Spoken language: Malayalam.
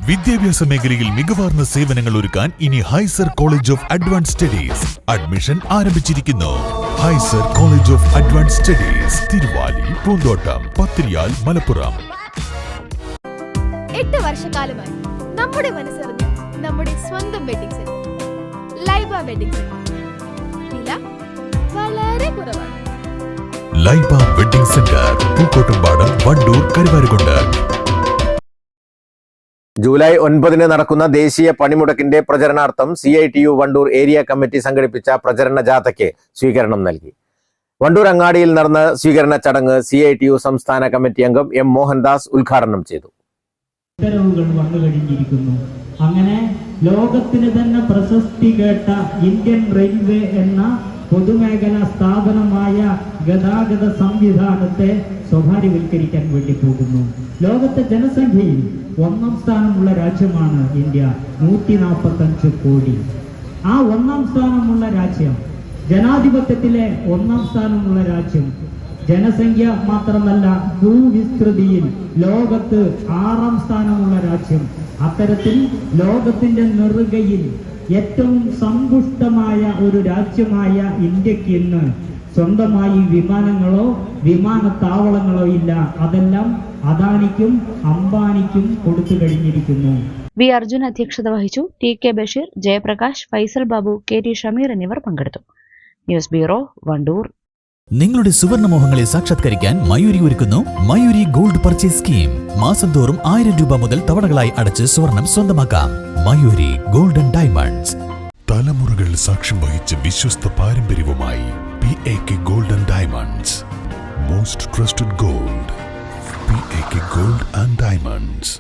വിദ്യാഭ്യാസ മേഖലയിൽ മികവാർന്ന സേവനങ്ങൾ ഒരുക്കാൻ ഇനി ഹൈസർ college of advance studies admission ആരംഭിച്ചിരിക്കുന്നു. ഹൈസർ college of advance studies Thiruvali, Poonthottam, Pathiriyal, Malappuram. 8 വർഷക്കാലമായി നമ്മുടെ മനസ്സറിഞ്ഞ നമ്മുടെ സ്വന്തം wedding centre Laiba wedding centre. വില വളരെ കുറവാണ്. Laiba wedding centre, Pookkottumpadam, Wandoor, Karuvarakundu. July 9 നടക്കുന്ന ദേശീയ പണിമുടക്കിന്റെ പ്രചരണാർത്ഥം CITU വണ്ടൂർ ഏരിയ കമ്മിറ്റി സംഘടിപ്പിച്ച പ്രചരണ ജാഥയ്ക്ക് സ്വീകരണം നൽകി. വണ്ടൂർ അങ്ങാടിയിൽ നടന്ന സ്വീകരണ ചടങ്ങ് CITU സംസ്ഥാന കമ്മിറ്റി അംഗം M. മോഹൻദാസ് ഉദ്ഘാടനം ചെയ്തു. ഉത്തരവുകൾ വന്നു കഴിഞ്ഞിരിക്കുന്നു. അങ്ങനെ ലോകത്തിന് തന്നെ പ്രശസ്തി കേട്ട ഇന്ത്യൻ റെയിൽവേ എന്ന പൊതുമേഖലാ സ്ഥാപനമായ ഗതാഗത സംവിധാനത്തെ സ്വകാര്യവൽക്കരിക്കാൻ വേണ്ടി പോകുന്നു. ലോകത്തെ ജനസംഖ്യയിൽ 1ാം സ്ഥാനമുള്ള രാജ്യമാണ് ഇന്ത്യ, 145 കോടി. ആ 1ാം സ്ഥാനമുള്ള രാജ്യം, ജനാധിപത്യത്തിലെ 1ാം സ്ഥാനമുള്ള രാജ്യം, ജനസംഖ്യ മാത്രമല്ല ഭൂവിസ്തൃതിയിൽ ലോകത്ത് 6ാം സ്ഥാനമുള്ള രാജ്യം. അത്തരത്തിൽ ലോകത്തിന്റെ നെറുകയിൽ ഏറ്റവും സമ്പുഷ്ടമായ ഒരു രാജ്യമായ ഇന്ത്യക്ക് ഇന്ന് സ്വന്തമായി വിമാനങ്ങളോ വിമാനത്താവളങ്ങളോ ഇല്ല. അതെല്ലാം അദാനിക്കും അംബാനിക്കും കൊടുത്തു കഴിഞ്ഞിരിക്കുന്നു. വി. അർജുൻ അധ്യക്ഷത വഹിച്ചു. TK ബഷീർ, ജയപ്രകാശ്, ഫൈസൽ ബാബു, KT ഷമീർ എന്നിവർ പങ്കെടുത്തു. News bureau, Wandoor. നിങ്ങളുടെ സുവർണമോഹങ്ങളെ സാക്ഷാത്കരിക്കാൻ മയൂരി ഒരുക്കുന്നു മയൂരി ഗോൾഡ് പർച്ചേസ് സ്കീം. മാസം തോറും 1000 രൂപ മുതൽ തവണകളായി അടച്ച് സ്വർണം സ്വന്തമാക്കാം. Mayuri golden diamonds. തലമുറകൾ സാക്ഷ്യം വഹിച്ച വിശ്വസ്ത പാരമ്പര്യവുമായി PAK golden diamonds. Most trusted gold. PAK gold and diamonds.